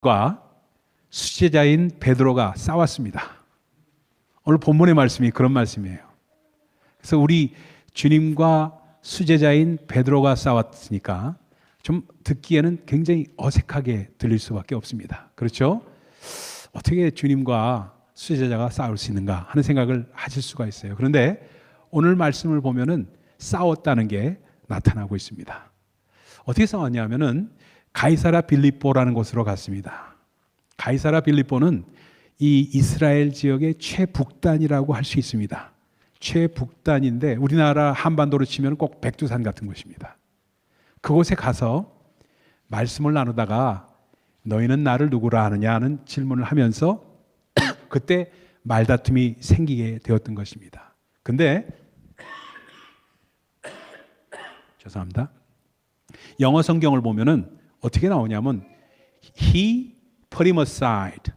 과 수제자인 베드로가 싸웠습니다. 오늘 본문의 말씀이 그런 말씀이에요. 그래서 우리 주님과 수제자인 베드로가 싸웠으니까 좀 듣기에는 굉장히 어색하게 들릴 수밖에 없습니다. 그렇죠? 어떻게 주님과 수제자가 싸울 수 있는가 하는 생각을 하실 수가 있어요. 그런데 오늘 말씀을 보면은 싸웠다는 게 나타나고 있습니다. 어떻게 싸웠냐면은 가이사랴 빌립보라는 곳으로 갔습니다. 가이사랴 빌립보는 이 이스라엘 지역의 최북단이라고 할 수 있습니다. 최북단인데 우리나라 한반도로 치면 꼭 백두산 같은 곳입니다. 그곳에 가서 말씀을 나누다가 너희는 나를 누구라 하느냐 하는 질문을 하면서 그때 말다툼이 생기게 되었던 것입니다. 근데 죄송합니다. 영어 성경을 보면은 어떻게 나오냐면 He put him aside.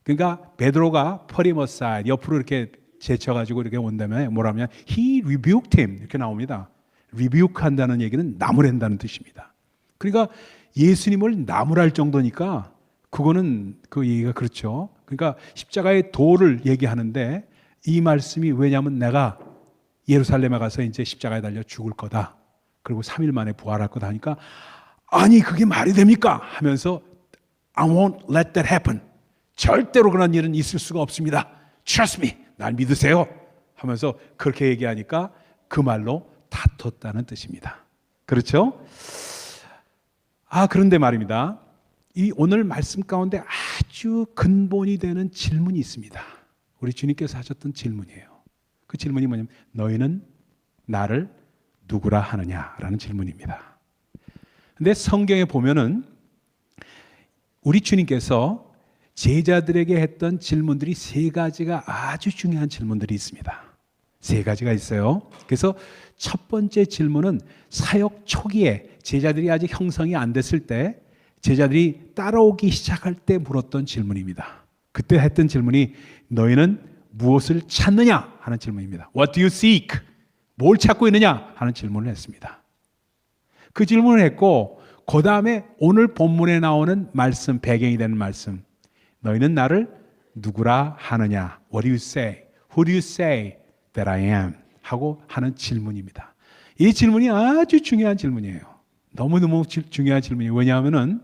그러니까 베드로가 put him aside 옆으로 이렇게 제쳐가지고 이렇게 온다면 뭐라면 He rebuked him 이렇게 나옵니다. rebuke 한다는 얘기는 나무랜다는 뜻입니다. 그러니까 예수님을 나무랄 정도니까 그거는 그 얘기가 그렇죠. 그러니까 십자가의 도를 얘기하는데 이 말씀이 왜냐하면 내가 예루살렘에 가서 이제 십자가에 달려 죽을 거다. 그리고 3일 만에 부활할 거다 하니까 아니 그게 말이 됩니까? 하면서 I won't let that happen. 절대로 그런 일은 있을 수가 없습니다. Trust me. 날 믿으세요. 하면서 그렇게 얘기하니까 그 말로 다퉜다는 뜻입니다. 그렇죠? 그런데 말입니다. 이 오늘 말씀 가운데 아주 근본이 되는 질문이 있습니다. 우리 주님께서 하셨던 질문이에요. 그 질문이 뭐냐면 너희는 나를 누구라 하느냐라는 질문입니다. 근데 성경에 보면은 우리 주님께서 제자들에게 했던 질문들이 세 가지가 아주 중요한 질문들이 있습니다. 세 가지가 있어요. 그래서 첫 번째 질문은 사역 초기에 제자들이 아직 형성이 안 됐을 때 제자들이 따라오기 시작할 때 물었던 질문입니다. 그때 했던 질문이 너희는 무엇을 찾느냐 하는 질문입니다. What do you seek? 뭘 찾고 있느냐 하는 질문을 했습니다. 그 질문을 했고 그 다음에 오늘 본문에 나오는 말씀, 배경이 되는 말씀 너희는 나를 누구라 하느냐? What do you say? Who do you say that I am? 하고 하는 질문입니다. 이 질문이 아주 중요한 질문이에요. 너무너무 중요한 질문이에요. 왜냐하면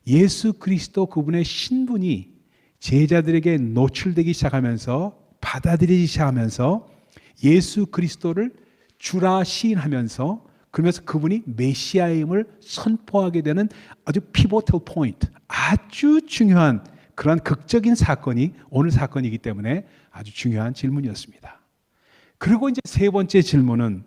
예수 그리스도 그분의 신분이 제자들에게 노출되기 시작하면서 받아들이기 시작하면서 예수 그리스도를 주라 시인하면서 그러면서 그분이 메시아임을 선포하게 되는 아주 피보털 포인트, 아주 중요한 그런 극적인 사건이 오늘 사건이기 때문에 아주 중요한 질문이었습니다. 그리고 이제 세 번째 질문은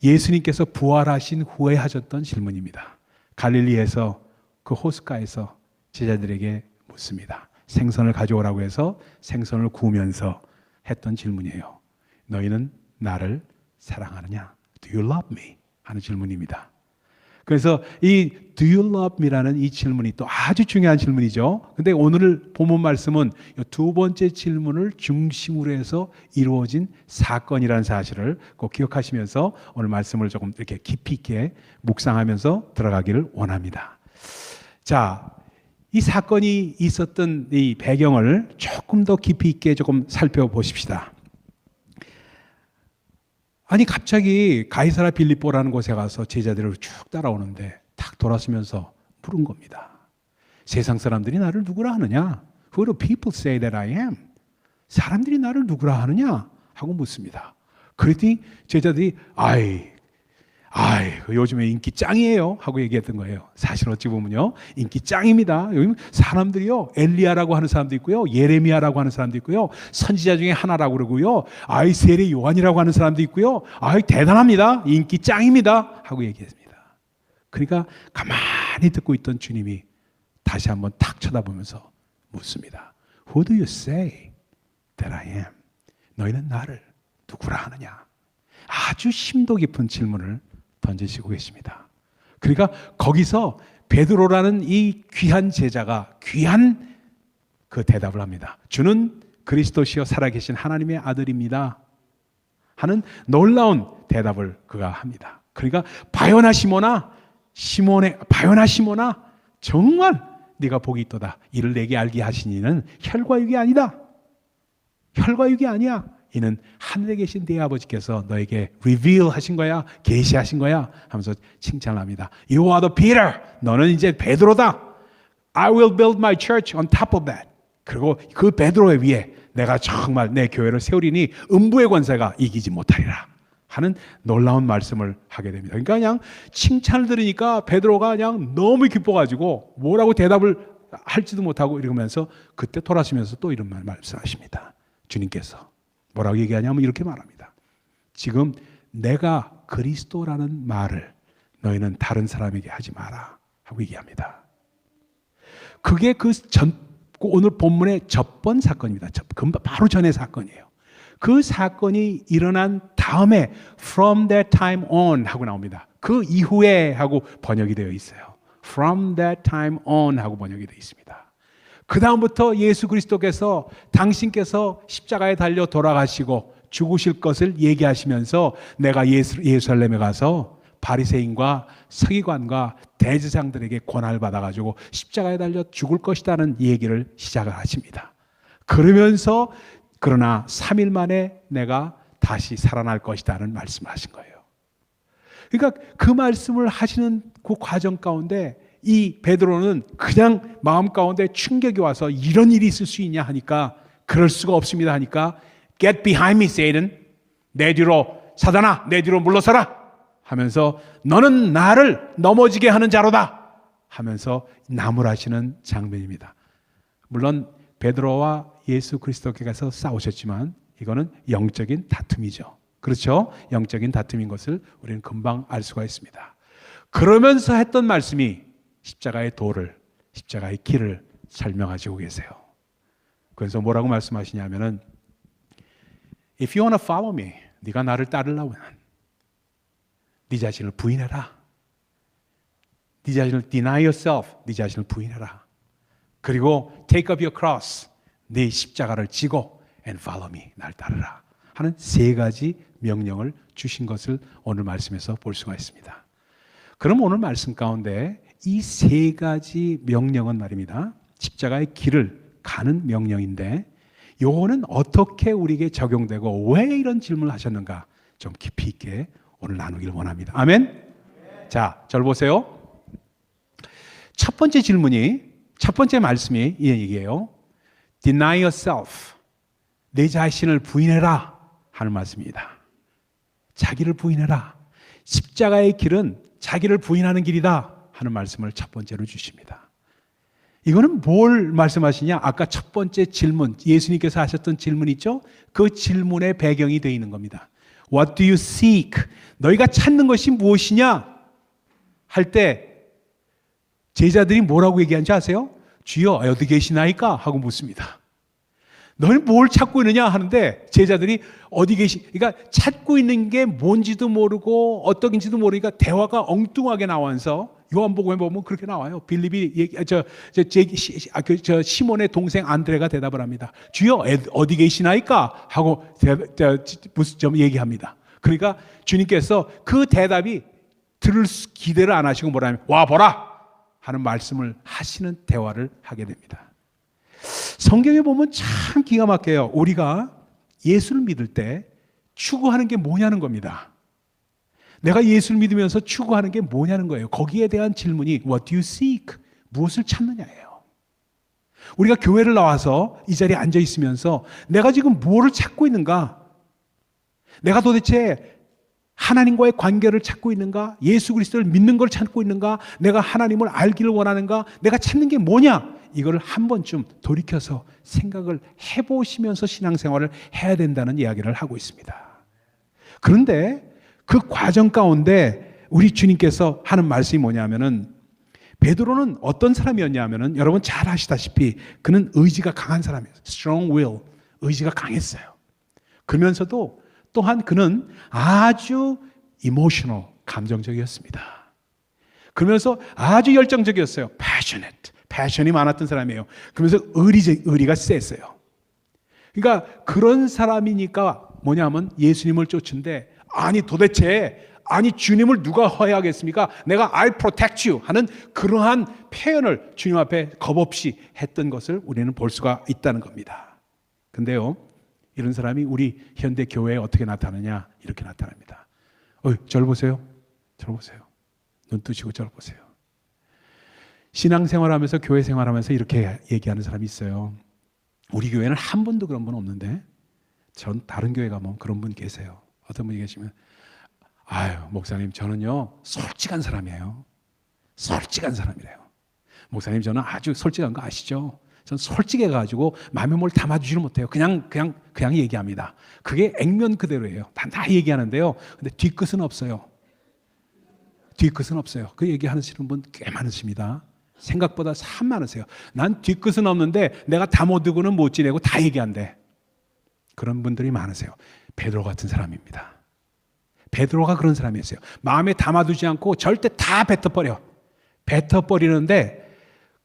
예수님께서 부활하신 후에 하셨던 질문입니다. 갈릴리에서 그 호숫가에서 제자들에게 묻습니다. 생선을 가져오라고 해서 생선을 구우면서 했던 질문이에요. 너희는 나를 사랑하느냐? Do you love me? 하는 질문입니다. 그래서 이 Do you love me라는 이 질문이 또 아주 중요한 질문이죠. 근데 오늘 본문 말씀은 이 두 번째 질문을 중심으로 해서 이루어진 사건이라는 사실을 꼭 기억하시면서 오늘 말씀을 조금 이렇게 깊이 있게 묵상하면서 들어가기를 원합니다. 자, 이 사건이 있었던 이 배경을 조금 더 깊이 있게 조금 살펴보십시다. 아니 갑자기 가이사랴 빌립보라는 곳에 가서 제자들을 쭉 따라오는데 탁 돌아서면서 물은 겁니다. 세상 사람들이 나를 누구라 하느냐? Who do people say that I am? 사람들이 나를 누구라 하느냐? 하고 묻습니다. 그랬더니 제자들이 요즘에 인기 짱이에요 하고 얘기했던 거예요. 사실 어찌 보면요 인기 짱입니다. 여기 사람들이요 엘리야라고 하는 사람도 있고요, 예레미야라고 하는 사람도 있고요, 선지자 중에 하나라고 그러고요, 세례 요한이라고 하는 사람도 있고요, 대단합니다, 인기 짱입니다 하고 얘기했습니다. 그러니까 가만히 듣고 있던 주님이 다시 한번 탁 쳐다보면서 묻습니다. Who do you say that I am? 너희는 나를 누구라 하느냐? 아주 심도 깊은 질문을 던지시고 계십니다. 그러니까 거기서 베드로라는 이 귀한 제자가 귀한 그 대답을 합니다. 주는 그리스도시요 살아계신 하나님의 아들입니다 하는 놀라운 대답을 그가 합니다. 그러니까 바요나 시모나 정말 네가 복이 있도다. 이를 내게 알게 하신 이는 혈과 육이 아니다. 혈과 육이 아니야. 이는 하늘에 계신 네 아버지께서 너에게 reveal 하신 거야. 계시하신 거야. 하면서 칭찬합니다. You are the Peter. 너는 이제 베드로다. I will build my church on top of that. 그리고 그 베드로에 위에 내가 정말 내 교회를 세우리니 음부의 권세가 이기지 못하리라 하는 놀라운 말씀을 하게 됩니다. 그러니까 그냥 칭찬을 들으니까 베드로가 그냥 너무 기뻐가지고 뭐라고 대답을 할지도 못하고 이러면서 그때 돌아서면서 또 이런 말씀하십니다. 주님께서 뭐라고 얘기하냐면 이렇게 말합니다. 지금 내가 그리스도라는 말을 너희는 다른 사람에게 하지 마라 하고 얘기합니다. 그게 오늘 본문의 접번 사건입니다. 바로 전의 사건이에요. 그 사건이 일어난 다음에 from that time on 하고 나옵니다. 그 이후에 하고 번역이 되어 있어요. from that time on 하고 번역이 되어 있습니다. 그 다음부터 예수 그리스도께서 당신께서 십자가에 달려 돌아가시고 죽으실 것을 얘기하시면서 내가 예루살렘에 가서 바리새인과 서기관과 대제사장들에게 권한을 받아가지고 십자가에 달려 죽을 것이라는 얘기를 시작을 하십니다. 그러면서 그러나 3일 만에 내가 다시 살아날 것이라는 말씀을 하신 거예요. 그러니까 그 말씀을 하시는 그 과정 가운데 이 베드로는 그냥 마음 가운데 충격이 와서 이런 일이 있을 수 있냐 하니까 그럴 수가 없습니다 하니까 Get behind me, Satan. 내 뒤로 사단아, 내 뒤로 물러서라 하면서 너는 나를 넘어지게 하는 자로다 하면서 나무라시는 장면입니다. 물론 베드로와 예수 그리스도께서 싸우셨지만 이거는 영적인 다툼이죠. 그렇죠? 영적인 다툼인 것을 우리는 금방 알 수가 있습니다. 그러면서 했던 말씀이 십자가의 도를, 십자가의 길을 설명하시고 계세요. 그래서 뭐라고 말씀하시냐면은 If you want to follow me, 네가 나를 따르려면 네 자신을 부인해라. 네 자신을 deny yourself, 네 자신을 부인해라. 그리고 take up your cross, 네 십자가를 지고 and follow me, 날 따르라 하는 세 가지 명령을 주신 것을 오늘 말씀에서 볼 수가 있습니다. 그럼 오늘 말씀 가운데 이 세 가지 명령은 말입니다. 십자가의 길을 가는 명령인데 요거는 어떻게 우리에게 적용되고 왜 이런 질문을 하셨는가 좀 깊이 있게 오늘 나누기를 원합니다. 아멘? 자, 저를 보세요. 첫 번째 질문이, 첫 번째 말씀이 이 얘기예요. Deny yourself. 내 자신을 부인해라 하는 말씀입니다. 자기를 부인해라. 십자가의 길은 자기를 부인하는 길이다 하는 말씀을 첫 번째로 주십니다. 이거는 뭘 말씀하시냐? 아까 첫 번째 질문, 예수님께서 하셨던 질문 있죠? 그 질문의 배경이 되어 있는 겁니다. What do you seek? 너희가 찾는 것이 무엇이냐? 할 때 제자들이 뭐라고 얘기하는지 아세요? 주여 어디 계시나이까? 하고 묻습니다. 너희는 뭘 찾고 있느냐 하는데 제자들이 어디 그러니까 찾고 있는 게 뭔지도 모르고 어떤지도 모르니까 대화가 엉뚱하게 나와서 요한복음에 보면 그렇게 나와요. 빌립이 시몬의 동생 안드레가 대답을 합니다. 주여 어디 계시나이까? 하고 무슨 좀 얘기합니다. 그러니까 주님께서 그 대답이 들을 기대를 안 하시고 뭐라면 와 보라 하는 말씀을 하시는 대화를 하게 됩니다. 성경에 보면 참 기가 막혀요. 우리가 예수를 믿을 때 추구하는 게 뭐냐는 겁니다. 내가 예수를 믿으면서 추구하는 게 뭐냐는 거예요. 거기에 대한 질문이 What do you seek? 무엇을 찾느냐예요. 우리가 교회를 나와서 이 자리에 앉아 있으면서 내가 지금 무엇을 찾고 있는가? 내가 도대체 하나님과의 관계를 찾고 있는가? 예수 그리스도를 믿는 걸 찾고 있는가? 내가 하나님을 알기를 원하는가? 내가 찾는 게 뭐냐? 이걸 한 번쯤 돌이켜서 생각을 해보시면서 신앙생활을 해야 된다는 이야기를 하고 있습니다. 그런데 그 과정 가운데 우리 주님께서 하는 말씀이 뭐냐면은 베드로는 어떤 사람이었냐면은 여러분 잘 아시다시피 그는 의지가 강한 사람이에요. strong will, 의지가 강했어요. 그러면서도 또한 그는 아주 emotional, 감정적이었습니다. 그러면서 아주 열정적이었어요. passionate, 패션이 많았던 사람이에요. 그러면서 의리가 셌어요. 그러니까 그런 사람이니까 뭐냐면 예수님을 쫓은데 아니 도대체 아니 주님을 누가 허해하겠습니까? 내가 I protect you 하는 그러한 표현을 주님 앞에 겁없이 했던 것을 우리는 볼 수가 있다는 겁니다. 근데요, 이런 사람이 우리 현대 교회에 어떻게 나타나냐? 이렇게 나타납니다. 저를 보세요. 저를 보세요. 눈 뜨시고 저를 보세요. 신앙생활하면서 교회 생활하면서 이렇게 얘기하는 사람이 있어요. 우리 교회는 한 분도 그런 분 없는데 전 다른 교회 가면 그런 분 계세요. 어떤 분이 계시면 목사님 저는요 솔직한 사람이에요. 솔직한 사람이래요. 목사님 저는 아주 솔직한 거 아시죠? 전 솔직해가지고 마음에 뭘 담아주지를 못해요. 그냥 얘기합니다. 그게 액면 그대로예요. 다 얘기하는데요. 근데 뒤끝은 없어요. 뒤끝은 없어요. 그 얘기하시는 분 꽤 많으십니다. 생각보다 참 많으세요. 난 뒤끝은 없는데 내가 다 못 두고는 못 지내고 다 얘기한대. 그런 분들이 많으세요. 베드로 같은 사람입니다. 베드로가 그런 사람이었어요. 마음에 담아두지 않고 절대 다 뱉어버려. 뱉어버리는데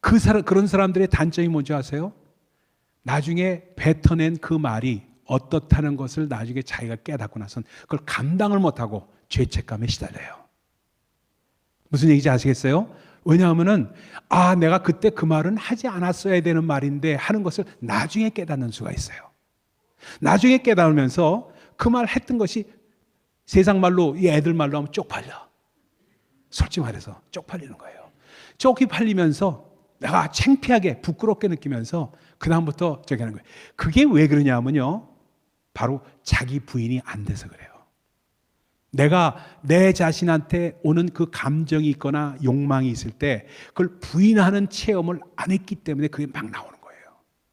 그런 사람들의 단점이 뭔지 아세요? 나중에 뱉어낸 그 말이 어떻다는 것을 나중에 자기가 깨닫고 나선 그걸 감당을 못하고 죄책감에 시달려요. 무슨 얘기인지 아시겠어요? 왜냐하면은 내가 그때 그 말은 하지 않았어야 되는 말인데 하는 것을 나중에 깨닫는 수가 있어요. 나중에 깨달으면서 그 말 했던 것이 세상 말로 이 애들 말로 하면 쪽팔려. 솔직히 말해서 쪽팔리는 거예요. 쪽이 팔리면서 내가 창피하게 부끄럽게 느끼면서 그 다음부터 저기 하는 거예요. 그게 왜 그러냐면요, 바로 자기 부인이 안 돼서 그래요. 내가 내 자신한테 오는 그 감정이 있거나 욕망이 있을 때 그걸 부인하는 체험을 안 했기 때문에 그게 막 나오는 거예요.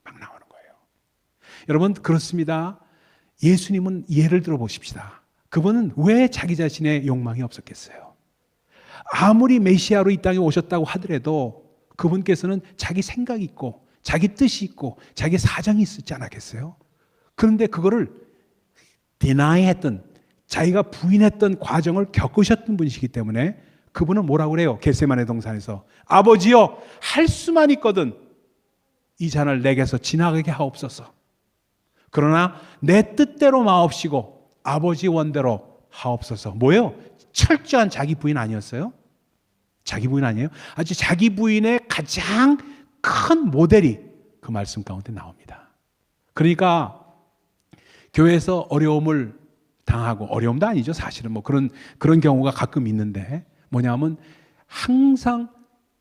막 나오는 거예요. 여러분 그렇습니다. 예수님은 예를 들어 보십시다. 그분은 왜 자기 자신의 욕망이 없었겠어요? 아무리 메시아로 이 땅에 오셨다고 하더라도 그분께서는 자기 생각이 있고 자기 뜻이 있고 자기 사정이 있었지 않았겠어요? 그런데 그거를 디나이했던, 자기가 부인했던 과정을 겪으셨던 분이시기 때문에 그분은 뭐라고 그래요? 겟세마네 동산에서 아버지여 할 수만 있거든 이 잔을 내게서 지나가게 하옵소서. 그러나 내 뜻대로 마옵시고 아버지 원대로 하옵소서. 뭐예요? 철저한 자기 부인 아니었어요? 자기 부인 아니에요? 아주 자기 부인의 가장 큰 모델이 그 말씀 가운데 나옵니다. 그러니까 교회에서 어려움을 당하고, 어려움도 아니죠 사실은 뭐 그런 경우가 가끔 있는데, 뭐냐면 항상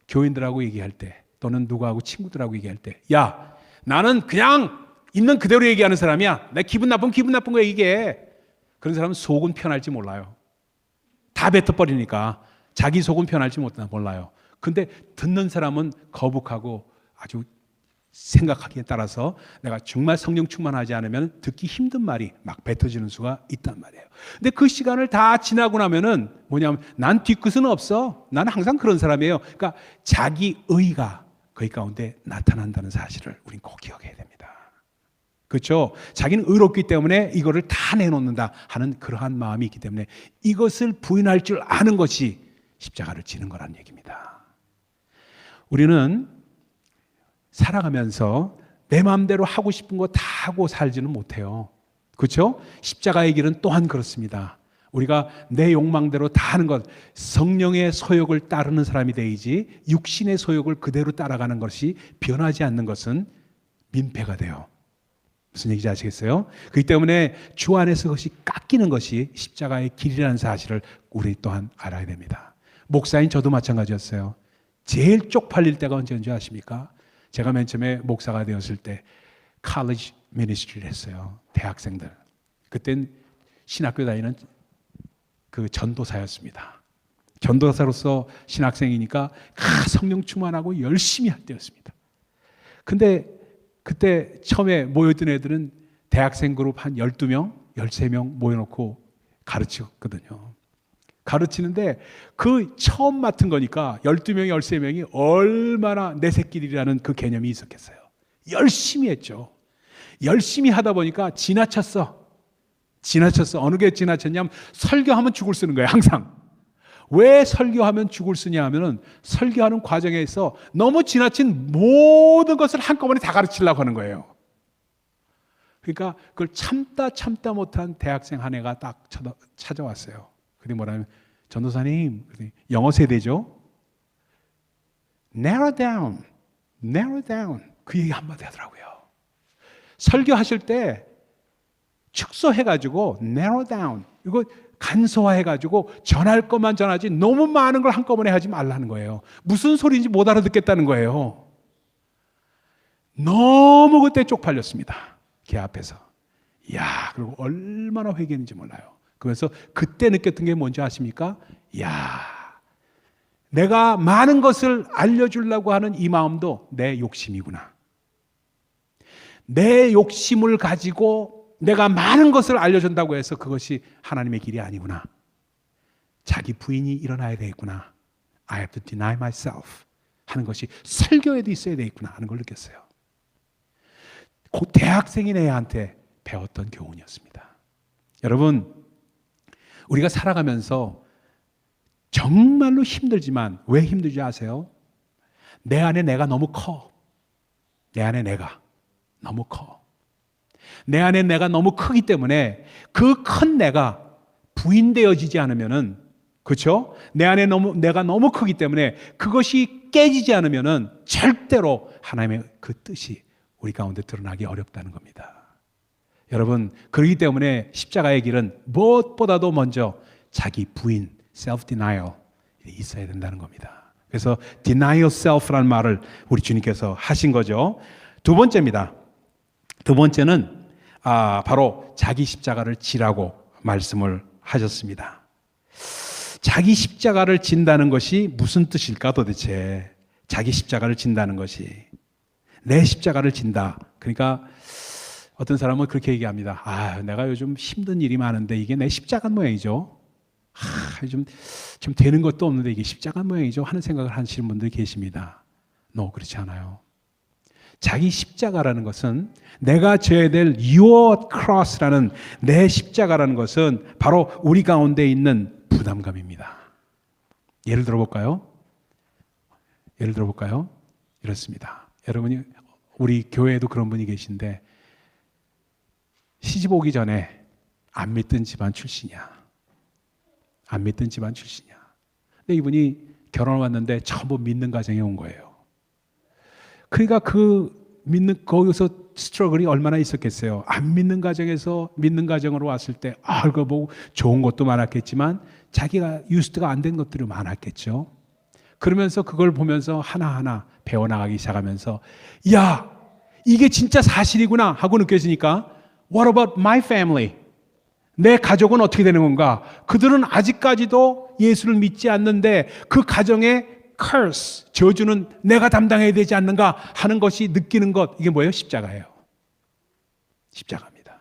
교인들하고 얘기할 때 또는 누구하고 친구들하고 얘기할 때 야 나는 그냥 있는 그대로 얘기하는 사람이야. 내 기분 나쁜 거 얘기해. 그런 사람은 속은 편할지 몰라요. 다 뱉어버리니까 자기 속은 편할지 몰라요. 근데 듣는 사람은 거북하고 아주 생각하기에 따라서 내가 정말 성령 충만하지 않으면 듣기 힘든 말이 막 뱉어지는 수가 있단 말이에요. 근데 그 시간을 다 지나고 나면은 뭐냐면 난 뒤끝은 없어. 나는 항상 그런 사람이에요. 그러니까 자기 의가 거기 가운데 나타난다는 사실을 우린 꼭 기억해야 됩니다. 그렇죠? 자기는 의롭기 때문에 이거를 다 내놓는다 하는 그러한 마음이 있기 때문에 이것을 부인할 줄 아는 것이 십자가를 지는 거라는 얘기입니다. 우리는 살아가면서 내 마음대로 하고 싶은 거 다 하고 살지는 못해요. 그렇죠? 십자가의 길은 또한 그렇습니다. 우리가 내 욕망대로 다 하는 것, 성령의 소욕을 따르는 사람이 되어야지 육신의 소욕을 그대로 따라가는 것이 변하지 않는 것은 민폐가 돼요. 무슨 얘기인지 아시겠어요? 그렇기 때문에 주 안에서 그것이 깎이는 것이 십자가의 길이라는 사실을 우리 또한 알아야 됩니다. 목사인 저도 마찬가지였어요. 제일 쪽팔릴 때가 언제인지 아십니까? 제가 맨 처음에 목사가 되었을 때 college ministry를 했어요. 대학생들. 그땐 신학교 다니는 그 전도사였습니다. 전도사로서 신학생이니까 성령 충만하고 열심히 할 때였습니다. 근데 그때 처음에 모였던 애들은 대학생 그룹 한 12명, 13명 모여놓고 가르쳤거든요. 가르치는데 그 처음 맡은 거니까 12명, 13명이 얼마나 내 새끼들이라는 그 개념이 있었겠어요. 열심히 했죠. 열심히 하다 보니까 지나쳤어. 어느 게 지나쳤냐면 설교하면 죽을 쓰는 거예요. 항상. 왜 설교하면 죽을 쓰냐 하면은 설교하는 과정에서 너무 지나친 모든 것을 한꺼번에 다 가르치려고 하는 거예요. 그러니까 그걸 참다 못한 대학생 한 애가 딱 찾아왔어요. 근데 뭐라면 전도사님, 영어 세대죠. narrow down, narrow down. 그 얘기 한마디 하더라고요. 설교하실 때 축소해가지고 narrow down. 이거 간소화해가지고 전할 것만 전하지 너무 많은 걸 한꺼번에 하지 말라는 거예요. 무슨 소리인지 못 알아듣겠다는 거예요. 너무 그때 쪽팔렸습니다. 걔 앞에서. 이야, 그리고 얼마나 회개했는지 몰라요. 그래서 그때 느꼈던 게 뭔지 아십니까? 이야, 내가 많은 것을 알려주려고 하는 이 마음도 내 욕심이구나. 내 욕심을 가지고 내가 많은 것을 알려준다고 해서 그것이 하나님의 길이 아니구나. 자기 부인이 일어나야 되겠구나. I have to deny myself 하는 것이 설교에도 있어야 되겠구나 하는 걸 느꼈어요. 곧 대학생인 애한테 배웠던 교훈이었습니다. 여러분, 우리가 살아가면서 정말로 힘들지만 왜 힘들지 아세요? 내 안에 내가 너무 커. 내 안에 내가 너무 커. 내 안에 내가 너무 크기 때문에 그 큰 내가 부인되어지지 않으면은, 그렇죠? 내 안에 내가 너무 크기 때문에 그것이 깨지지 않으면은 절대로 하나님의 그 뜻이 우리 가운데 드러나기 어렵다는 겁니다. 여러분, 그렇기 때문에 십자가의 길은 무엇보다도 먼저 자기 부인, self-denial 있어야 된다는 겁니다. 그래서 deny yourself라는 말을 우리 주님께서 하신 거죠. 두 번째입니다. 두 번째는 바로 자기 십자가를 지라고 말씀을 하셨습니다. 자기 십자가를 진다는 것이 무슨 뜻일까 도대체? 자기 십자가를 진다는 것이 내 십자가를 진다. 그러니까 어떤 사람은 그렇게 얘기합니다. 내가 요즘 힘든 일이 많은데 이게 내 십자가 모양이죠. 좀 되는 것도 없는데 이게 십자가 모양이죠 하는 생각을 하시는 분들이 계십니다. 그렇지 않아요. 자기 십자가라는 것은 내가 져야 될 your cross라는 내 십자가라는 것은 바로 우리 가운데 있는 부담감입니다. 예를 들어볼까요? 이렇습니다. 여러분이 우리 교회에도 그런 분이 계신데 시집 오기 전에 안 믿던 집안 출신이야. 근데 이분이 결혼을 왔는데 전부 믿는 가정에 온 거예요. 그러니까 거기서 스트러글이 얼마나 있었겠어요. 안 믿는 가정에서 믿는 가정으로 왔을 때 그거 뭐 좋은 것도 많았겠지만 자기가 유스트가 안 된 것들이 많았겠죠. 그러면서 그걸 보면서 하나하나 배워나가기 시작하면서 야, 이게 진짜 사실이구나 하고 느껴지니까 What about my family? 내 가족은 어떻게 되는 건가? 그들은 아직까지도 예수를 믿지 않는데 그 가정의 curse, 저주는 내가 담당해야 되지 않는가 하는 것이 느끼는 것, 이게 뭐예요? 십자가예요. 십자가입니다.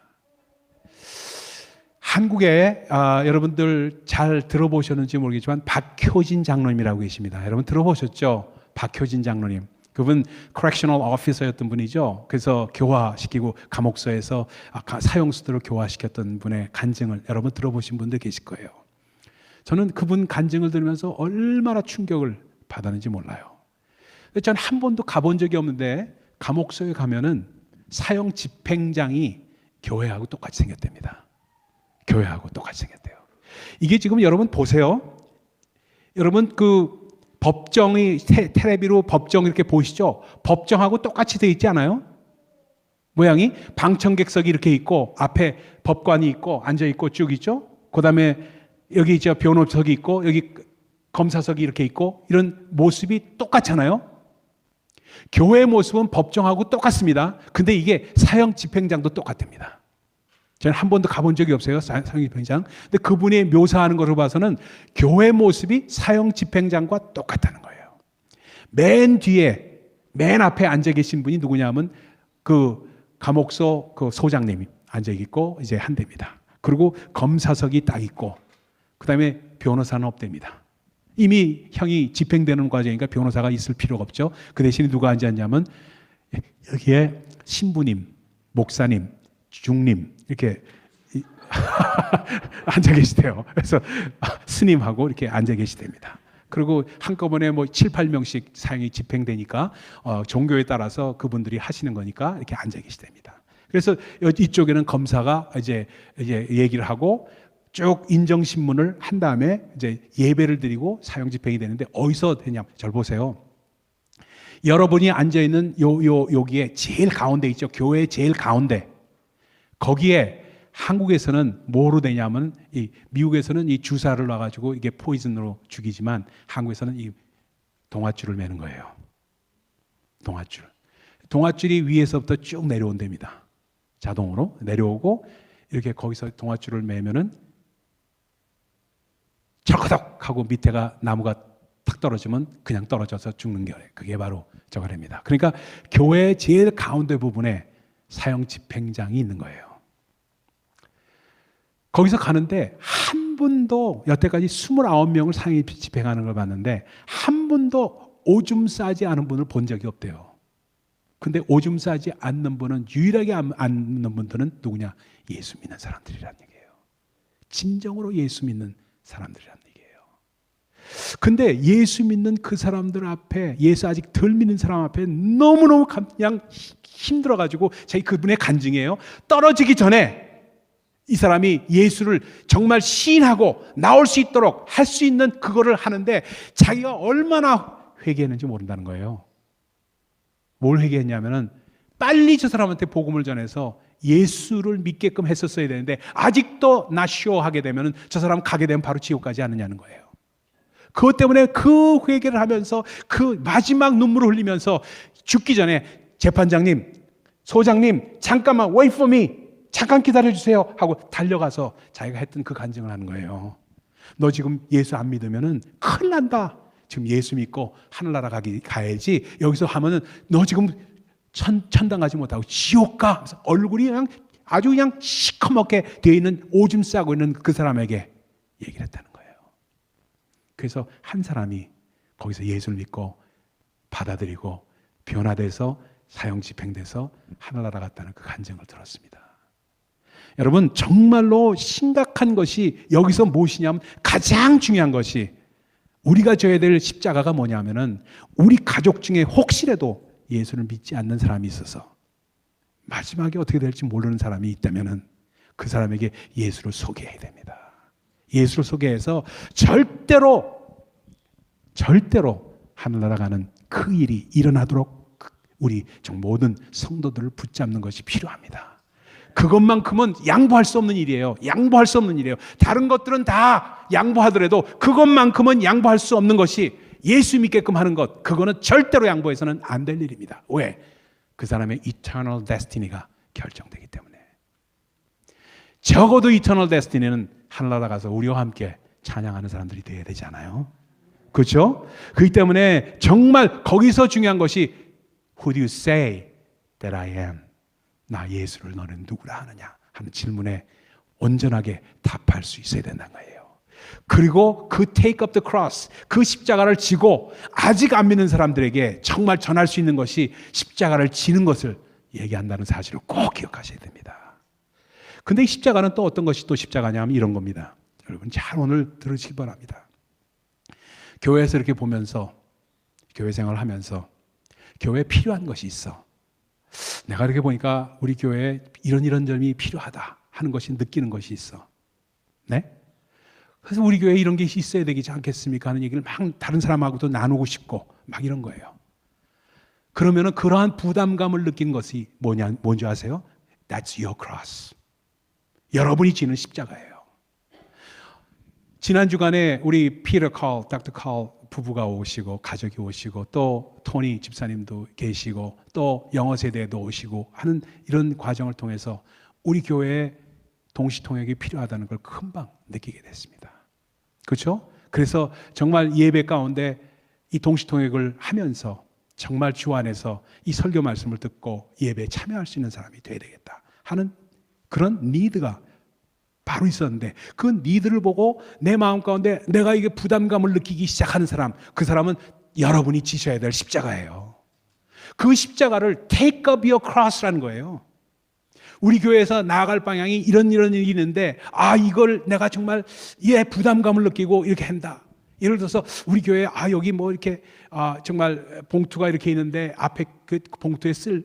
한국에 여러분들 잘 들어보셨는지 모르겠지만 박효진 장로님이라고 계십니다. 여러분 들어보셨죠? 박효진 장로님. 그분 correctional officer였던 분이죠. 그래서 교화시키고 감옥소에서 사형수들을 교화시켰던 분의 간증을 여러분 들어보신 분들 계실 거예요. 저는 그분 간증을 들으면서 얼마나 충격을 받았는지 몰라요. 저는 한 번도 가본 적이 없는데 감옥소에 가면은 사형 집행장이 교회하고 똑같이 생겼답니다. 교회하고 똑같이 생겼대요. 이게 지금 여러분 보세요. 여러분 그 법정이 텔레비로 법정 이렇게 보시죠? 법정하고 똑같이 돼 있지 않아요? 모양이 방청객석이 이렇게 있고 앞에 법관이 있고 앉아 있고 쭉 있죠? 그다음에 여기 이제 변호석이 있고 여기 검사석이 이렇게 있고 이런 모습이 똑같잖아요. 교회 모습은 법정하고 똑같습니다. 근데 이게 사형 집행장도 똑같답니다. 저는 한 번도 가본 적이 없어요. 사형 집행장. 근데 그분이 묘사하는 것을 봐서는 교회 모습이 사형 집행장과 똑같다는 거예요. 맨 뒤에 맨 앞에 앉아 계신 분이 누구냐면 그 감옥소 그 소장님이 앉아 있고 이제 한대입니다. 그리고 검사석이 딱 있고 그다음에 변호사는 없답니다. 이미 형이 집행되는 과정이니까 변호사가 있을 필요가 없죠. 그 대신에 누가 앉았냐면 여기에 신부님, 목사님, 중님 이렇게 앉아 계시대요. 그래서 스님하고 이렇게 앉아 계시답니다. 그리고 한꺼번에 뭐 7, 8명씩 사형이 집행되니까 종교에 따라서 그분들이 하시는 거니까 이렇게 앉아 계시답니다. 그래서 이쪽에는 검사가 이제 얘기를 하고 쭉 인정신문을 한 다음에 이제 예배를 드리고 사형집행이 되는데 어디서 되냐? 잘 보세요. 여러분이 앉아있는 여기에 제일 가운데 있죠. 교회 제일 가운데. 거기에 한국에서는 뭐로 되냐면 미국에서는 이 주사를 놔가지고 이게 포이즌으로 죽이지만 한국에서는 이 동아줄을 매는 거예요. 동아줄이 위에서부터 쭉 내려온답니다. 자동으로 내려오고 이렇게 거기서 동아줄을 매면은 철커덕 하고 밑에가 나무가 탁 떨어지면 그냥 떨어져서 죽는 게 그게 바로 저거랍니다. 그러니까 교회 제일 가운데 부분에 사형 집행장이 있는 거예요. 거기서 가는데 한 분도 여태까지 29명을 사형 집행하는 걸 봤는데 한 분도 오줌 싸지 않은 분을 본 적이 없대요. 근데 오줌 싸지 않는 분은 유일하게 않는 분들은 누구냐? 예수 믿는 사람들이란 얘기예요. 진정으로 예수 믿는 사람들이란 얘기예요. 근데 예수 믿는 그 사람들 앞에, 예수 아직 덜 믿는 사람 앞에 너무너무 그냥 힘들어가지고 자기 그분의 간증이에요. 떨어지기 전에 이 사람이 예수를 정말 시인하고 나올 수 있도록 할 수 있는 그거를 하는데 자기가 얼마나 회개했는지 모른다는 거예요. 뭘 회개했냐면은 빨리 저 사람한테 복음을 전해서 예수를 믿게끔 했었어야 되는데 아직도 나쇼 하게 되면은 저 사람 가게 되면 바로 지옥 가지 않느냐는 거예요. 그것 때문에 그 회개를 하면서 그 마지막 눈물을 흘리면서 죽기 전에 재판장님, 소장님, 잠깐만 wait for me. 잠깐 기다려주세요 하고 달려가서 자기가 했던 그 간증을 하는 거예요. 너 지금 예수 안 믿으면은 큰일 난다. 지금 예수 믿고 하늘나라 가야지. 여기서 하면은 너 지금 천당 가지 못하고 지옥 가. 그래서 얼굴이 그냥 아주 그냥 시커멓게 되어 있는 오줌 싸고 있는 그 사람에게 얘기를 했다는 거예요. 그래서 한 사람이 거기서 예수를 믿고 받아들이고 변화돼서 사형 집행돼서 하늘나라 갔다는 그 간증을 들었습니다. 여러분 정말로 심각한 것이 여기서 무엇이냐면 가장 중요한 것이 우리가 져야 될 십자가가 뭐냐면은 우리 가족 중에 혹시라도 예수를 믿지 않는 사람이 있어서 마지막에 어떻게 될지 모르는 사람이 있다면은 그 사람에게 예수를 소개해야 됩니다. 예수를 소개해서 절대로 하늘나라 가는 그 일이 일어나도록 우리 모든 성도들을 붙잡는 것이 필요합니다. 그것만큼은 양보할 수 없는 일이에요. 양보할 수 없는 일이에요. 다른 것들은 다 양보하더라도 그것만큼은 양보할 수 없는 것이 예수 믿게끔 하는 것, 그거는 절대로 양보해서는 안 될 일입니다. 왜? 그 사람의 eternal destiny가 결정되기 때문에. 적어도 eternal destiny는 하늘나라 가서 우리와 함께 찬양하는 사람들이 되어야 되지 않아요? 그렇죠? 그렇기 때문에 정말 거기서 중요한 것이 Who do you say that I am? 나 예수를 너는 누구라 하느냐 하는 질문에 온전하게 답할 수 있어야 된다는 거예요. 그리고 그 take up the cross, 그 십자가를 지고 아직 안 믿는 사람들에게 정말 전할 수 있는 것이 십자가를 지는 것을 얘기한다는 사실을 꼭 기억하셔야 됩니다. 근데 이 십자가는 또 어떤 것이 또 십자가냐면 이런 겁니다. 여러분 잘 오늘 들으시기 바랍니다. 교회에서 이렇게 보면서 교회 생활을 하면서 교회에 필요한 것이 있어. 내가 이렇게 보니까 우리 교회에 이런 점이 필요하다 하는 것이 느끼는 것이 있어. 네? 그래서 우리 교회에 이런 게 있어야 되지 않겠습니까? 하는 얘기를 막 다른 사람하고도 나누고 싶고 막 이런 거예요. 그러면은 그러한 부담감을 느끼는 것이 뭔지 아세요? That's your cross. 여러분이 지는 십자가예요. 지난 주간에 우리 피터 컬, 닥터 컬 부부가 오시고 가족이 오시고 또 토니 집사님도 계시고 또 영어 세대도 오시고 하는 이런 과정을 통해서 우리 교회에 동시통역이 필요하다는 걸 금방 느끼게 됐습니다. 그렇죠? 그래서 정말 예배 가운데 이 동시통역을 하면서 정말 주 안에서 이 설교 말씀을 듣고 예배에 참여할 수 있는 사람이 되어야 되겠다 하는 그런 니드가 바로 있었는데 그 니드를 보고 내 마음 가운데 내가 이게 부담감을 느끼기 시작하는 사람, 그 사람은 여러분이 지셔야 될 십자가예요. 그 십자가를 take up your cross라는 거예요. 우리 교회에서 나아갈 방향이 이런 일이 있는데 이걸 내가 정말 부담감을 느끼고 이렇게 한다. 예를 들어서 우리 교회에 여기 뭐 이렇게 정말 봉투가 이렇게 있는데 앞에 그 봉투에 쓸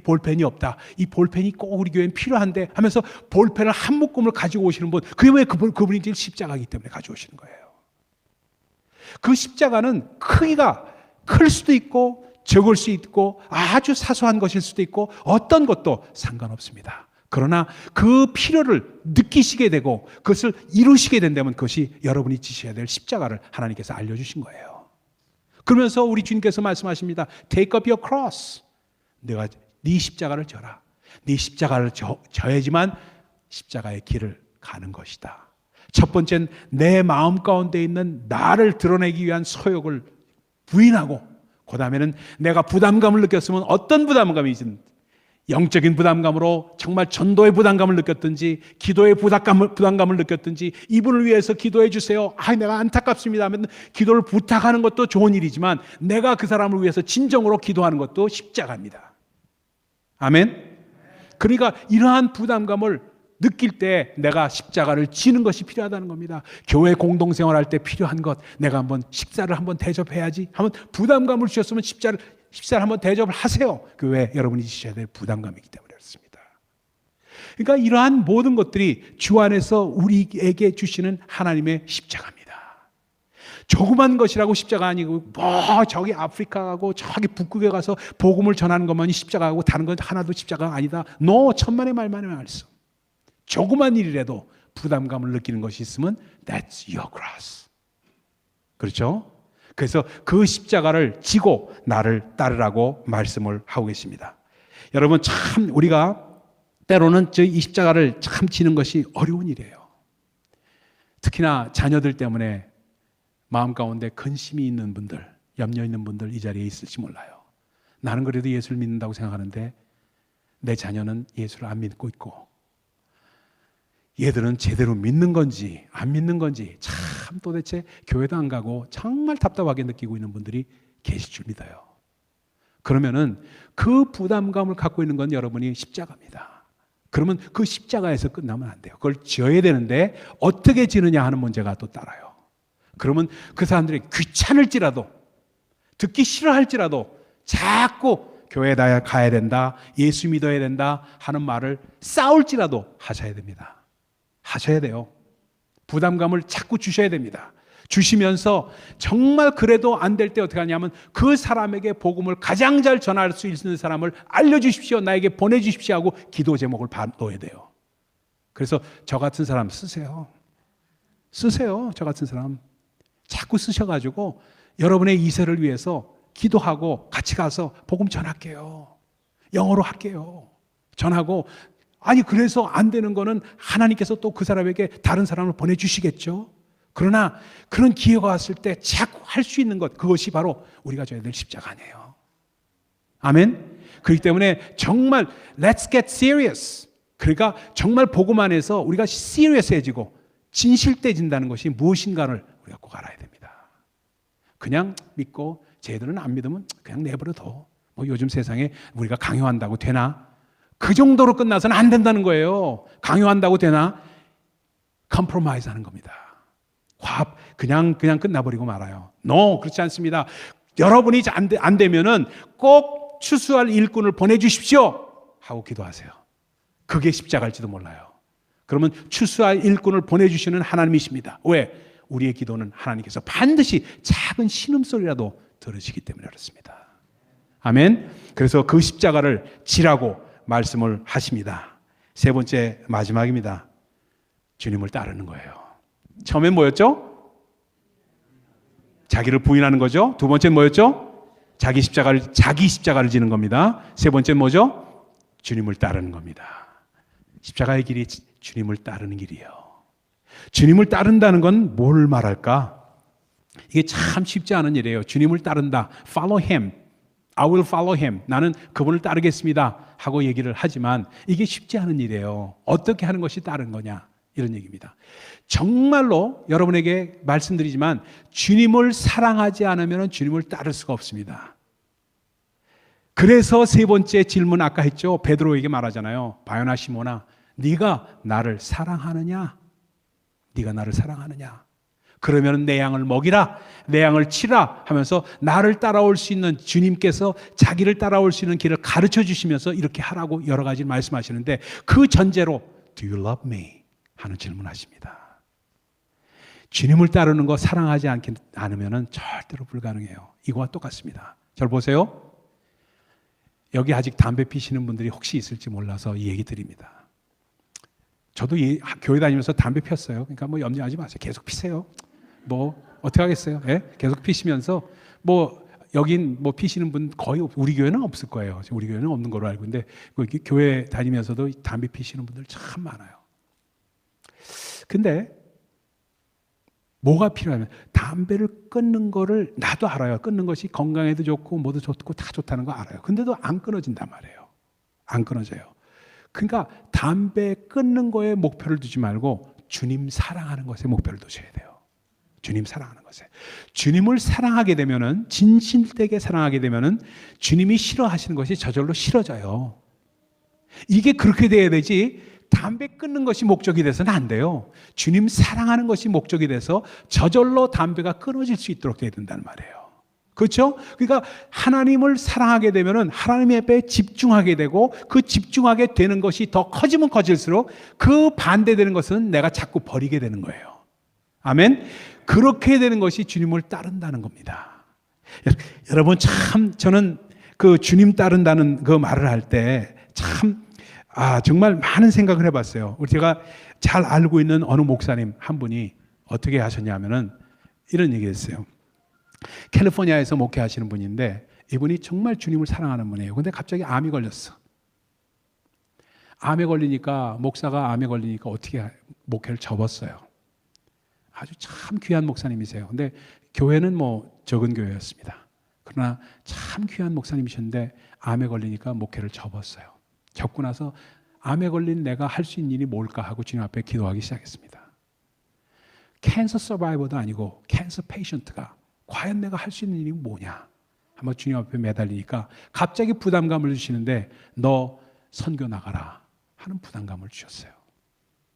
볼펜이 없다. 이 볼펜이 꼭 우리 교회엔 필요한데 하면서 볼펜을 한 묶음을 가지고 오시는 분, 그게 왜 그분이 제일 십자가이기 때문에 가져오시는 거예요. 그 십자가는 크기가 클 수도 있고 적을 수 있고 아주 사소한 것일 수도 있고 어떤 것도 상관없습니다. 그러나 그 필요를 느끼시게 되고 그것을 이루시게 된다면 그것이 여러분이 지셔야 될 십자가를 하나님께서 알려주신 거예요. 그러면서 우리 주님께서 말씀하십니다. Take up your cross. 내가 네 십자가를 져라. 네 십자가를 져야지만 십자가의 길을 가는 것이다. 첫 번째는 내 마음 가운데 있는 나를 드러내기 위한 소욕을 부인하고, 그 다음에는 내가 부담감을 느꼈으면 어떤 부담감이든, 영적인 부담감으로 정말 전도의 부담감을 느꼈든지 기도의 부담감을 느꼈든지 이분을 위해서 기도해 주세요. 내가 안타깝습니다 하면 기도를 부탁하는 것도 좋은 일이지만 내가 그 사람을 위해서 진정으로 기도하는 것도 십자가입니다. 아멘. 그러니까 이러한 부담감을 느낄 때 내가 십자가를 지는 것이 필요하다는 겁니다. 교회 공동생활할 때 필요한 것, 내가 한번 식사를 한번 대접해야지 하면 부담감을 주셨으면 식사를 한번 대접을 하세요. 그 왜 여러분이 지셔야 될 부담감이기 때문에 그렇습니다. 그러니까 이러한 모든 것들이 주 안에서 우리에게 주시는 하나님의 십자가입니다. 조그만 것이라고 십자가 아니고 저기 아프리카 가고 저기 북극에 가서 복음을 전하는 것만이 십자가고 다른 건 하나도 십자가가 아니다. 천만의 말만의 말씀. 조그만 일이라도 부담감을 느끼는 것이 있으면 That's your cross. 그렇죠? 그래서 그 십자가를 지고 나를 따르라고 말씀을 하고 계십니다. 여러분, 참 우리가 때로는 이 십자가를 참 지는 것이 어려운 일이에요. 특히나 자녀들 때문에 마음 가운데 근심이 있는 분들, 염려 있는 분들 이 자리에 있을지 몰라요. 나는 그래도 예수를 믿는다고 생각하는데 내 자녀는 예수를 안 믿고 있고, 얘들은 제대로 믿는 건지 안 믿는 건지 참 도대체 교회도 안 가고 정말 답답하게 느끼고 있는 분들이 계실 줄 믿어요. 그러면은 그 부담감을 갖고 있는 건 여러분이 십자가입니다. 그러면 그 십자가에서 끝나면 안 돼요. 그걸 지어야 되는데 어떻게 지느냐 하는 문제가 또 따라요. 그러면 그 사람들이 귀찮을지라도, 듣기 싫어할지라도 자꾸 교회에 가야 된다, 예수 믿어야 된다 하는 말을 싸울지라도 하셔야 됩니다. 하셔야 돼요. 부담감을 자꾸 주셔야 됩니다. 주시면서 정말 그래도 안 될 때 어떻게 하냐면 그 사람에게 복음을 가장 잘 전할 수 있는 사람을 알려주십시오, 나에게 보내주십시오 하고 기도 제목을 넣어야 돼요. 그래서 저 같은 사람 쓰세요. 저 같은 사람 자꾸 쓰셔가지고 여러분의 이세를 위해서 기도하고 같이 가서 복음 전할게요. 영어로 할게요. 전하고, 그래서 안 되는 거는 하나님께서 또 그 사람에게 다른 사람을 보내주시겠죠. 그러나 그런 기회가 왔을 때 자꾸 할 수 있는 것, 그것이 바로 우리가 져야 될 십자가 아니에요. 아멘. 그렇기 때문에 정말 Let's get serious. 그러니까 정말 복음 안에서 우리가 serious해지고 진실돼진다는 것이 무엇인가를 우리가 꼭 알아야 됩니다. 그냥 믿고 쟤들은 안 믿으면 그냥 내버려둬. 요즘 세상에 우리가 강요한다고 되나? 그 정도로 끝나서는 안 된다는 거예요. 강요한다고 되나? 컴프로마이즈 하는 겁니다. 그냥 끝나버리고 말아요. 그렇지 않습니다. 여러분이 안 되면은 꼭 추수할 일꾼을 보내주십시오 하고 기도하세요. 그게 십자가일지도 몰라요. 그러면 추수할 일꾼을 보내주시는 하나님이십니다. 왜? 우리의 기도는 하나님께서 반드시 작은 신음소리라도 들으시기 때문에 그렇습니다. 아멘. 그래서 그 십자가를 지라고 말씀을 하십니다. 세 번째, 마지막입니다. 주님을 따르는 거예요. 처음엔 뭐였죠? 자기를 부인하는 거죠. 두 번째는 뭐였죠? 자기 십자가를 지는 겁니다. 세 번째는 뭐죠? 주님을 따르는 겁니다. 십자가의 길이 주님을 따르는 길이에요. 주님을 따른다는 건 뭘 말할까? 이게 참 쉽지 않은 일이에요. 주님을 따른다. Follow him. I will follow him. 나는 그분을 따르겠습니다 하고 얘기를 하지만 이게 쉽지 않은 일이에요. 어떻게 하는 것이 따른 거냐? 이런 얘기입니다. 정말로 여러분에게 말씀드리지만 주님을 사랑하지 않으면 주님을 따를 수가 없습니다. 그래서 세 번째 질문 아까 했죠. 베드로에게 말하잖아요. 바요나 시몬아, 네가 나를 사랑하느냐? 네가 나를 사랑하느냐? 그러면 내 양을 먹이라, 내 양을 치라 하면서 나를 따라올 수 있는, 주님께서 자기를 따라올 수 있는 길을 가르쳐 주시면서 이렇게 하라고 여러 가지 말씀하시는데, 그 전제로 Do you love me? 하는 질문하십니다. 주님을 따르는 거 사랑하지 않으면 절대로 불가능해요. 이거와 똑같습니다. 잘 보세요. 여기 아직 담배 피시는 분들이 혹시 있을지 몰라서 이 얘기 드립니다. 저도 교회 다니면서 담배 폈어요. 그러니까 뭐 염려하지 마세요. 계속 피세요. 뭐 어떻게 하겠어요? 예? 계속 피시면서 뭐 여긴 뭐 피시는 분 거의 우리 교회는 없을 거예요. 우리 교회는 없는 걸로 알고 있는데 교회 다니면서도 담배 피시는 분들 참 많아요. 근데 뭐가 필요하면 담배를 끊는 거를 나도 알아요. 끊는 것이 건강에도 좋고 뭐도 좋고 다 좋다는 거 알아요. 근데도 안 끊어진단 말이에요. 안 끊어져요. 그러니까 담배 끊는 거에 목표를 두지 말고 주님 사랑하는 것에 목표를 두셔야 돼요. 주님 사랑하는 것에. 주님을 사랑하게 되면은, 진실되게 사랑하게 되면은 주님이 싫어하시는 것이 저절로 싫어져요. 이게 그렇게 돼야 되지, 담배 끊는 것이 목적이 돼서는 안 돼요. 주님 사랑하는 것이 목적이 돼서 저절로 담배가 끊어질 수 있도록 돼야 된다는 말이에요. 그렇죠? 그러니까 하나님을 사랑하게 되면은 하나님 앞에 집중하게 되고, 그 집중하게 되는 것이 더 커지면 커질수록 그 반대되는 것은 내가 자꾸 버리게 되는 거예요. 아멘? 그렇게 되는 것이 주님을 따른다는 겁니다. 여러분, 참 저는 그 주님 따른다는 그 말을 할 때 참 정말 많은 생각을 해봤어요. 제가 잘 알고 있는 어느 목사님 한 분이 어떻게 하셨냐면은 이런 얘기를 했어요. 캘리포니아에서 목회하시는 분인데 이분이 정말 주님을 사랑하는 분이에요. 근데 갑자기 암이 걸렸어. 암에 걸리니까, 목사가 암에 걸리니까 어떻게 목회를 접었어요. 아주 참 귀한 목사님이세요. 근데 교회는 뭐 적은 교회였습니다. 그러나 참 귀한 목사님이셨는데 암에 걸리니까 목회를 접었어요. 접고 나서 암에 걸린 내가 할 수 있는 일이 뭘까 하고 주님 앞에 기도하기 시작했습니다. 캔서 서바이버도 아니고 캔서 페이션트가 과연 내가 할 수 있는 일이 뭐냐? 한번 주님 앞에 매달리니까 갑자기 부담감을 주시는데, 너 선교 나가라 하는 부담감을 주셨어요.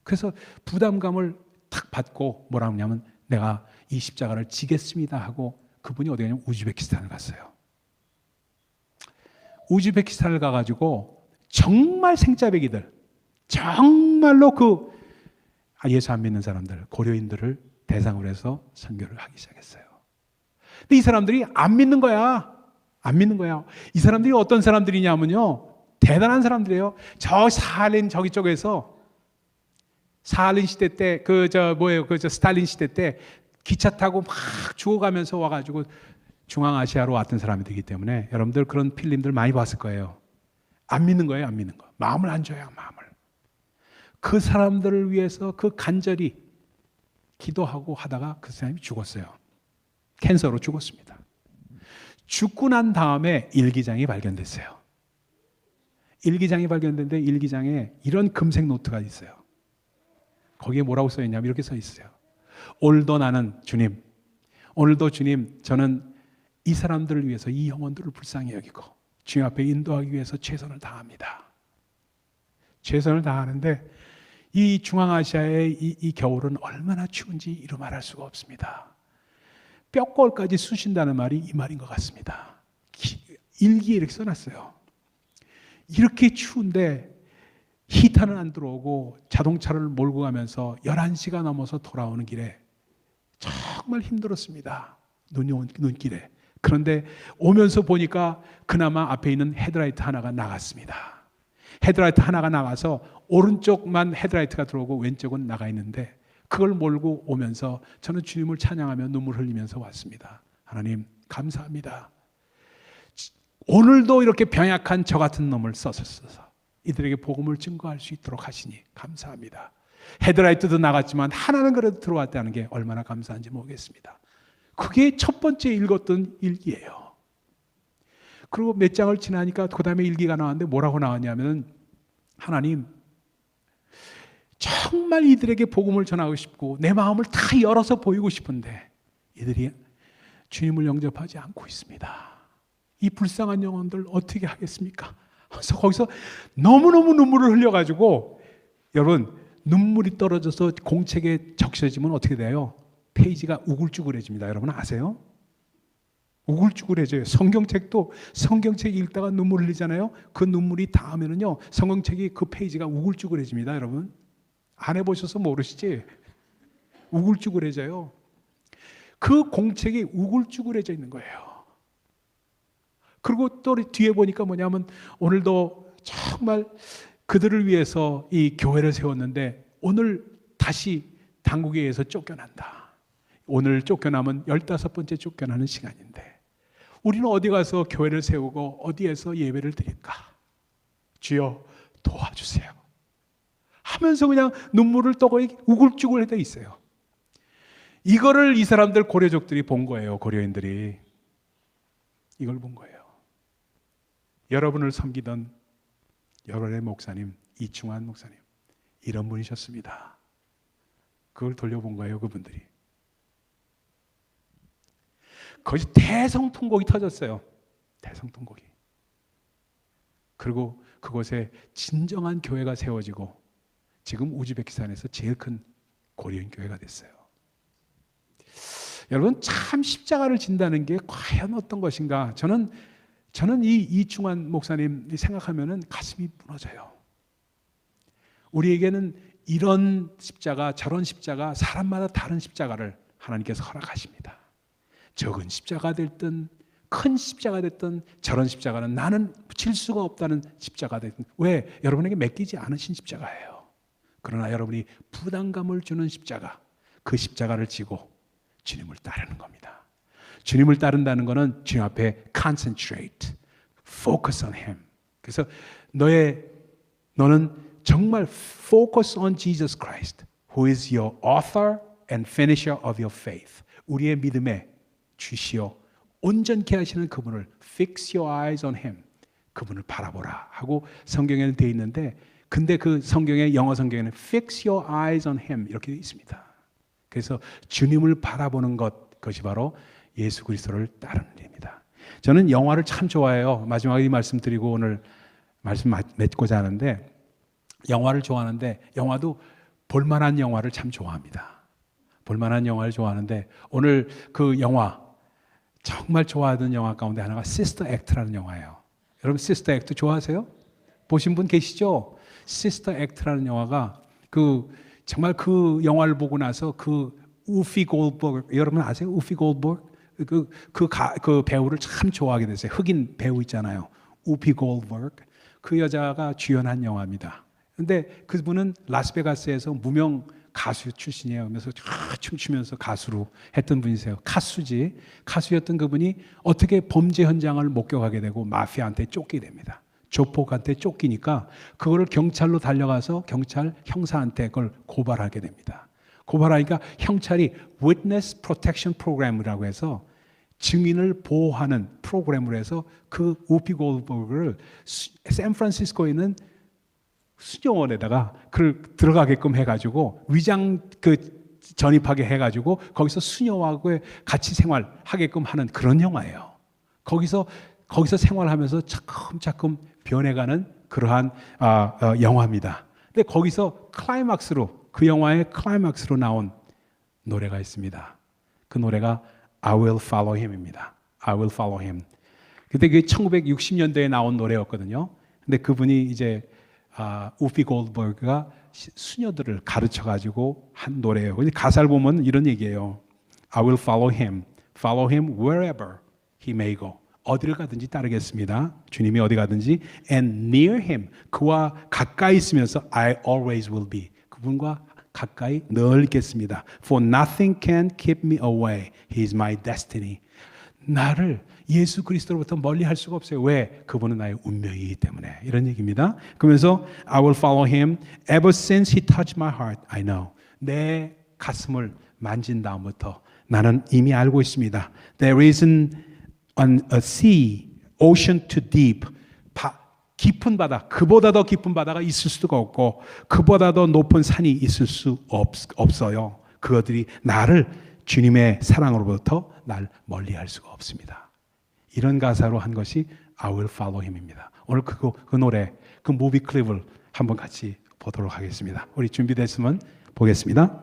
그래서 부담감을 탁 받고 뭐라 하냐면, 내가 이 십자가를 지겠습니다 하고 그분이 어디 가냐면 우즈베키스탄을 갔어요. 우즈베키스탄을 가가지고 정말 생짜배기들, 정말로 예수 안 믿는 사람들, 고려인들을 대상으로 해서 선교를 하기 시작했어요. 근데 이 사람들이 안 믿는 거야. 안 믿는 거야. 이 사람들이 어떤 사람들이냐면요, 대단한 사람들이에요. 저 사할린 저기 쪽에서, 사할린 시대 때 스탈린 시대 때 기차 타고 막 죽어가면서 와가지고 중앙아시아로 왔던 사람이기 때문에 여러분들 그런 필름들 많이 봤을 거예요. 안 믿는 거예요, 안 믿는 거. 마음을 안 줘요, 마음을. 그 사람들을 위해서 그 간절히 기도하고 하다가 그 사람이 죽었어요. 캔서로 죽었습니다. 죽고 난 다음에 일기장이 발견됐어요. 일기장이 발견됐는데 일기장에 이런 금색 노트가 있어요. 거기에 뭐라고 써 있냐면 이렇게 써 있어요. 오늘도 나는 주님, 오늘도 주님, 저는 이 사람들을 위해서 이 영혼들을 불쌍히 여기고 주님 앞에 인도하기 위해서 최선을 다합니다. 최선을 다하는데 이 중앙아시아의 이 겨울은 얼마나 추운지 이루 말할 수가 없습니다. 뼈골까지 쑤신다는 말이 이 말인 것 같습니다. 일기에 이렇게 써놨어요. 이렇게 추운데 히터는 안 들어오고 자동차를 몰고 가면서 11시가 넘어서 돌아오는 길에 정말 힘들었습니다. 눈길에. 그런데 오면서 보니까 그나마 앞에 있는 헤드라이트 하나가 나갔습니다. 헤드라이트 하나가 나가서 오른쪽만 헤드라이트가 들어오고 왼쪽은 나가 있는데 그걸 몰고 오면서 저는 주님을 찬양하며 눈물 흘리면서 왔습니다. 하나님 감사합니다. 오늘도 이렇게 병약한 저 같은 놈을 써서 이들에게 복음을 증거할 수 있도록 하시니 감사합니다. 헤드라이트도 나갔지만 하나는 그래도 들어왔다는 게 얼마나 감사한지 모르겠습니다. 그게 첫 번째 읽었던 일기예요. 그리고 몇 장을 지나니까 그 다음에 일기가 나왔는데 뭐라고 나왔냐면, 하나님 정말 이들에게 복음을 전하고 싶고 내 마음을 다 열어서 보이고 싶은데 이들이 주님을 영접하지 않고 있습니다. 이 불쌍한 영혼들 어떻게 하겠습니까? 그래서 거기서 너무너무 눈물을 흘려가지고, 여러분 눈물이 떨어져서 공책에 적셔지면 어떻게 돼요? 페이지가 우글쭈글해집니다. 여러분 아세요? 우글쭈글해져요. 성경책 읽다가 눈물 흘리잖아요. 그 눈물이 닿으면은요, 성경책이 그 페이지가 우글쭈글해집니다. 여러분 안 해보셔서 모르시지? 우글쭈글해져요. 그 공책이 우글쭈글해져 있는 거예요. 그리고 또 뒤에 보니까 뭐냐면 오늘도 정말 그들을 위해서 이 교회를 세웠는데 오늘 다시 당국에 의해서 쫓겨난다. 오늘 쫓겨나면 15번째 쫓겨나는 시간인데 우리는 어디 가서 교회를 세우고 어디에서 예배를 드릴까? 주여 도와주세요 하면서 그냥 눈물을 떠고 우글쭈글해져 있어요. 이거를 이 사람들 고려족들이 본 거예요. 고려인들이 이걸 본 거예요. 여러분을 섬기던 여러분의 목사님 이충환 목사님 이런 분이셨습니다. 그걸 돌려본 거예요. 그분들이 거기서 대성통곡이 터졌어요. 대성통곡이. 그리고 그곳에 진정한 교회가 세워지고 지금 우즈베키스탄에서 제일 큰 고려인 교회가 됐어요. 여러분 참 십자가를 진다는 게 과연 어떤 것인가? 저는 이 이충환 목사님 생각하면은 가슴이 무너져요. 우리에게는 이런 십자가, 저런 십자가, 사람마다 다른 십자가를 하나님께서 허락하십니다. 적은 십자가 됐든 큰 십자가 됐든 저런 십자가는 나는 질 수가 없다는 십자가 됐든 왜? 여러분에게 맡기지 않으신 십자가예요. 그러나 여러분이 부담감을 주는 십자가, 그 십자가를 지고 주님을 따르는 겁니다. 주님을 따른다는 것은 주님 앞에 concentrate, focus on Him. 그래서 너는 정말 focus on Jesus Christ, who is your author and finisher of your faith. 우리의 믿음의 주시오 온전케 하시는 그분을 fix your eyes on Him. 그분을 바라보라 하고 성경에는 되어 있는데 근데 그 성경의 영어 성경에는 fix your eyes on Him 이렇게 되어 있습니다. 그래서 주님을 바라보는 그것이 바로 예수 그리스도를 따르는 일입니다. 저는 영화를 참 좋아해요. 마지막에 이 말씀드리고 오늘 말씀 맺고자 하는데 영화를 좋아하는데 영화도 볼만한 영화를 참 좋아합니다. 볼만한 영화를 좋아하는데 오늘 그 영화 정말 좋아하던 영화 가운데 하나가 시스터 액트라는 영화예요. 여러분 시스터 액트 좋아하세요? 보신 분 계시죠? 시스터 액트라는 영화가 정말 그 영화를 보고 나서 우피 골드버그 여러분 아세요? 우피 골드버그 그 배우를 참 좋아하게 됐어요. 흑인 배우 있잖아요. 우피 골드버그 그 여자가 주연한 영화입니다. 근데 그분은 라스베가스에서 무명 가수 출신이에요. 그래서 춤추면서 가수로 했던 분이세요. 카수였던 그분이 어떻게 범죄 현장을 목격하게 되고 마피아한테 쫓기게 됩니다. 조폭한테 쫓기니까 그거를 경찰로 달려가서 경찰 형사한테 그걸 고발하게 됩니다. 고발하니까 경찰이 Witness Protection Program이라고 해서 증인을 보호하는 프로그램으로 해서 그 우피 골드버그를 샌프란시스코에 있는 수녀원에다가 그를 들어가게끔 해가지고 위장 전입하게 해가지고 거기서 수녀하고 같이 생활하게끔 하는 그런 영화예요. 거기서 생활하면서 차츰차츰 변해가는 그러한 영화입니다. 근데 거기서 그 영화의 클라이막스로 나온 노래가 있습니다. 그 노래가 I Will Follow Him입니다. I Will Follow Him. 그때 그게 1960년대에 나온 노래였거든요. 근데 그분이 이제 우피 골드버그가 수녀들을 가르쳐가지고 한 노래예요. 가사를 보면 이런 얘기예요. I will follow him wherever he may go. 어디를 가든지 따르겠습니다. 주님이 어디 가든지 and near him. 그와 가까이 있으면서 I always will be. 그분과 가까이 늘 있겠습니다. For nothing can keep me away. He is my destiny. 나를 예수 그리스도로부터 멀리 할 수가 없어요. 왜? 그분은 나의 운명이기 때문에. 이런 얘기입니다. 그러면서 I will follow him ever since he touched my heart. I know. 내 가슴을 만진 다음부터 나는 이미 알고 있습니다. There isn't a sea, ocean too deep. 깊은 바다, 그보다 더 깊은 바다가 있을 수가 없고 그보다 더 높은 산이 있을 수 없어요. 그것들이 나를 주님의 사랑으로부터 날 멀리할 수가 없습니다. 이런 가사로 한 것이 I will follow him입니다. 오늘 그 노래, 그 무비 클립을 한번 같이 보도록 하겠습니다. 우리 준비됐으면 보겠습니다.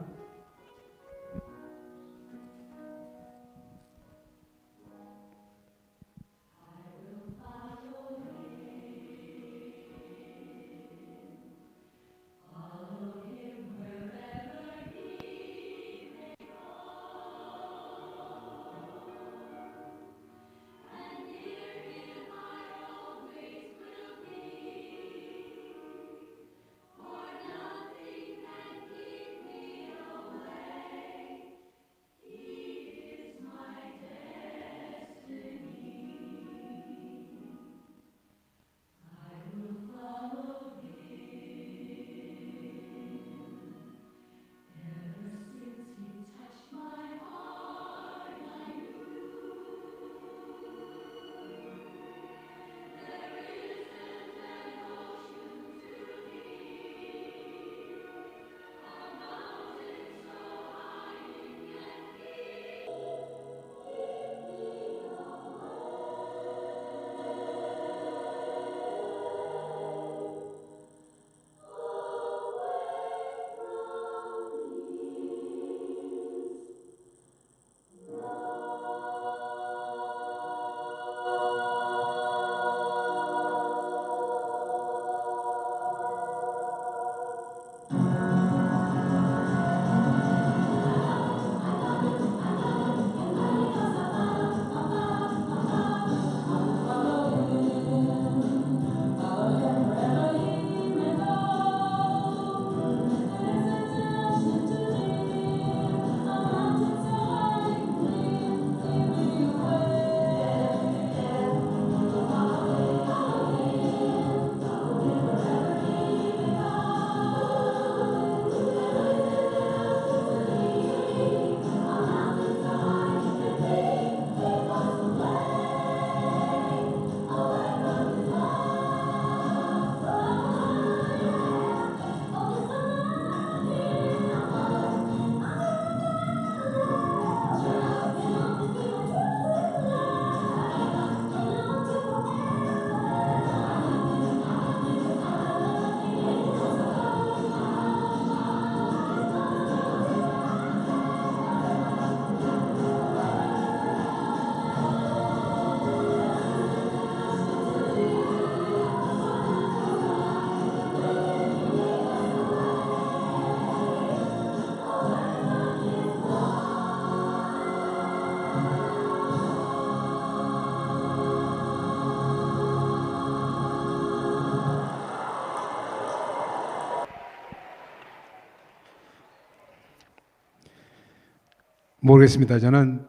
모르겠습니다. 저는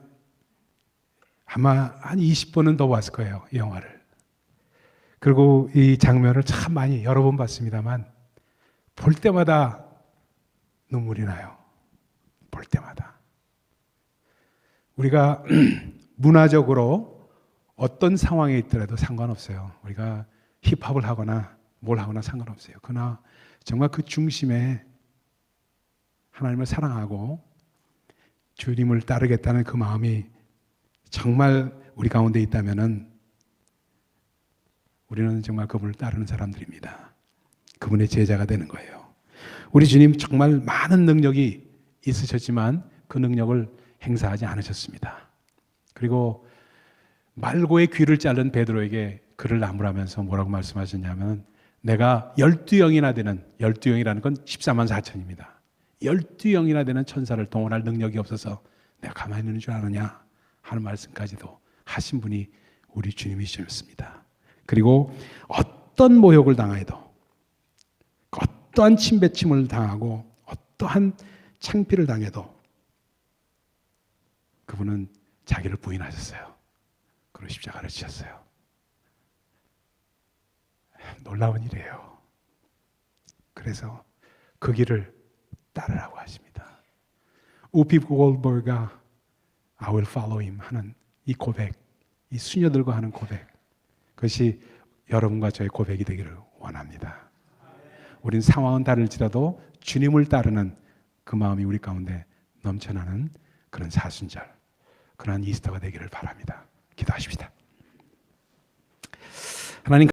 아마 한 20번은 더 봤을 거예요, 이 영화를. 그리고 이 장면을 참 많이 여러 번 봤습니다만 볼 때마다 눈물이 나요. 볼 때마다. 우리가 문화적으로 어떤 상황에 있더라도 상관없어요. 우리가 힙합을 하거나 뭘 하거나 상관없어요. 그러나 정말 그 중심에 하나님을 사랑하고 주님을 따르겠다는 그 마음이 정말 우리 가운데 있다면은 우리는 정말 그분을 따르는 사람들입니다. 그분의 제자가 되는 거예요. 우리 주님 정말 많은 능력이 있으셨지만 그 능력을 행사하지 않으셨습니다. 그리고 말고의 귀를 자른 베드로에게 그를 나무라면서 뭐라고 말씀하셨냐면 내가 12영이나 되는 12영이라는 건 14만 4천입니다. 12영이나 되는 천사를 동원할 능력이 없어서 내가 가만히 있는 줄 아느냐 하는 말씀까지도 하신 분이 우리 주님이셨습니다. 그리고 어떤 모욕을 당해도 어떠한 침뱉침을 당하고 어떠한 창피를 당해도 그분은 자기를 부인하셨어요. 그리고 십자가를 지셨어요. 놀라운 일이에요. 그래서 그 길을 따르라고 하십니다. 우피 골버가 I will follow him 하는 이 고백, 이 수녀들과 하는 고백, 그것이 여러분과 저의 고백이 되기를 원합니다. 우린 상황은 다를지라도 주님을 따르는 그 마음이 우리 가운데 넘쳐나는 그런 사순절, 그런 이스터가 되기를 바랍니다. 기도하십시다. 하나님